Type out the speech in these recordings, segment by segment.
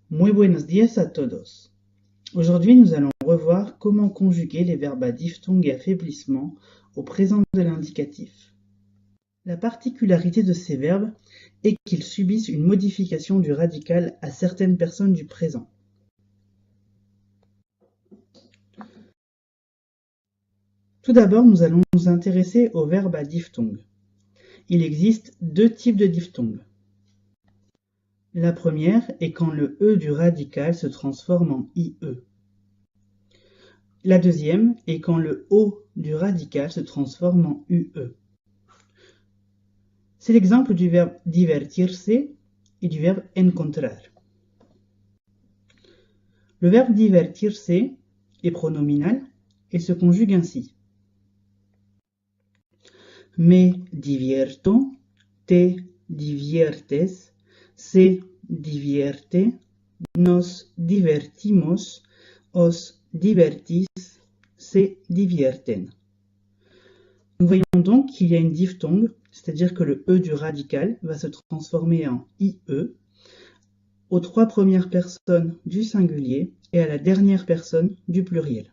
Muy buenos días a todos. Aujourd'hui, nous allons revoir comment conjuguer les verbes à diphtongue et affaiblissement au présent de l'indicatif. La particularité de ces verbes est qu'ils subissent une modification du radical à certaines personnes du présent. Tout d'abord, nous allons nous intéresser aux verbes à diphtongue. Il existe deux types de diphtongues. La première est quand le E du radical se transforme en IE. La deuxième est quand le O du radical se transforme en UE. C'est l'exemple du verbe divertirse et du verbe encontrar. Le verbe divertirse est pronominal et se conjugue ainsi. Me divierto, te diviertes, se divierte, nos divertimos, os divertis, se divierten. Nous voyons donc qu'il y a une diphtongue, c'est-à-dire que le E du radical va se transformer en IE aux trois premières personnes du singulier et à la dernière personne du pluriel.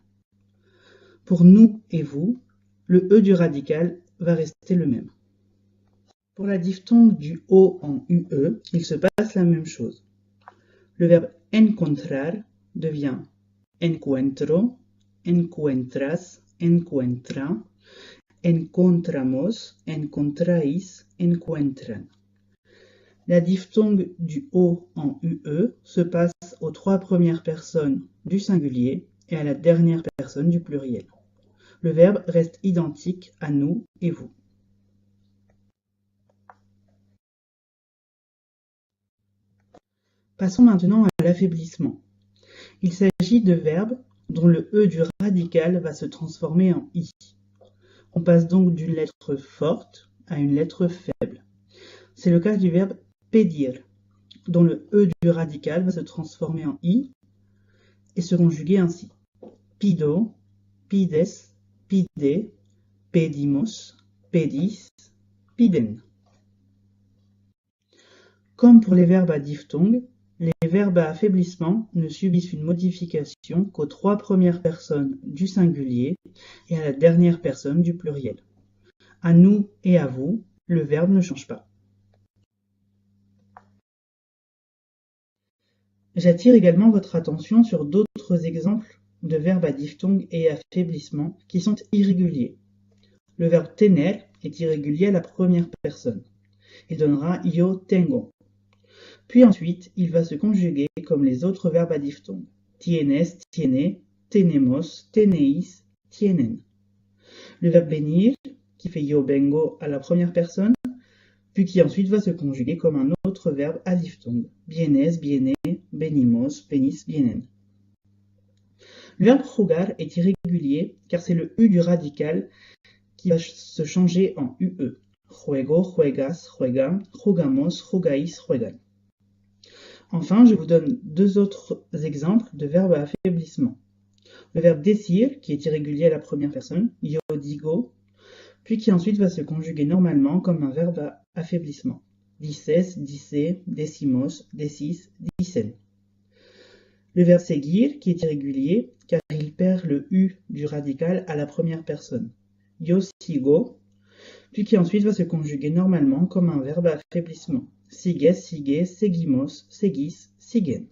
Pour nous et vous, le E du radical va rester le même. Pour la diphtongue du O en UE, il se passe la même chose. Le verbe encontrar devient encuentro, encuentras, encuentra, encontramos, encontráis, encuentran. La diphtongue du O en UE se passe aux trois premières personnes du singulier et à la dernière personne du pluriel. Le verbe reste identique à nous et vous. Passons maintenant à l'affaiblissement. Il s'agit de verbes dont le E du radical va se transformer en I. On passe donc d'une lettre forte à une lettre faible. C'est le cas du verbe pedir, dont le E du radical va se transformer en I et se conjuguer ainsi. Pido, pides, pide, pedimos, pedis, piden. Comme pour les verbes à diphtongue, les verbes à affaiblissement ne subissent une modification qu'aux trois premières personnes du singulier et à la dernière personne du pluriel. À nous et à vous, le verbe ne change pas. J'attire également votre attention sur d'autres exemples de verbes à diphtongue et affaiblissement qui sont irréguliers. Le verbe tener est irrégulier à la première personne. Il donnera yo tengo. Puis ensuite, il va se conjuguer comme les autres verbes à diphtongue. Tienes, tiene, tenemos, teneis, tienen. Le verbe venir, qui fait yo vengo à la première personne, puis qui ensuite va se conjuguer comme un autre verbe à diphtongue. Vienes, viene, venimos, venis, vienen. Le verbe jugar est irrégulier car c'est le U du radical qui va se changer en UE. Juego, juegas, juegan, jugamos, jugais, juegan. Enfin, je vous donne deux autres exemples de verbes à affaiblissement. Le verbe decir, qui est irrégulier à la première personne, yo digo, puis qui ensuite va se conjuguer normalement comme un verbe à affaiblissement. Dices, dice, decimos, decis, dicen. Le verbe seguir, qui est irrégulier, car il perd le U du radical à la première personne. Yo sigo, puis qui ensuite va se conjuguer normalement comme un verbe à affaiblissement. Sigues, sigue, seguimos, seguis, siguen.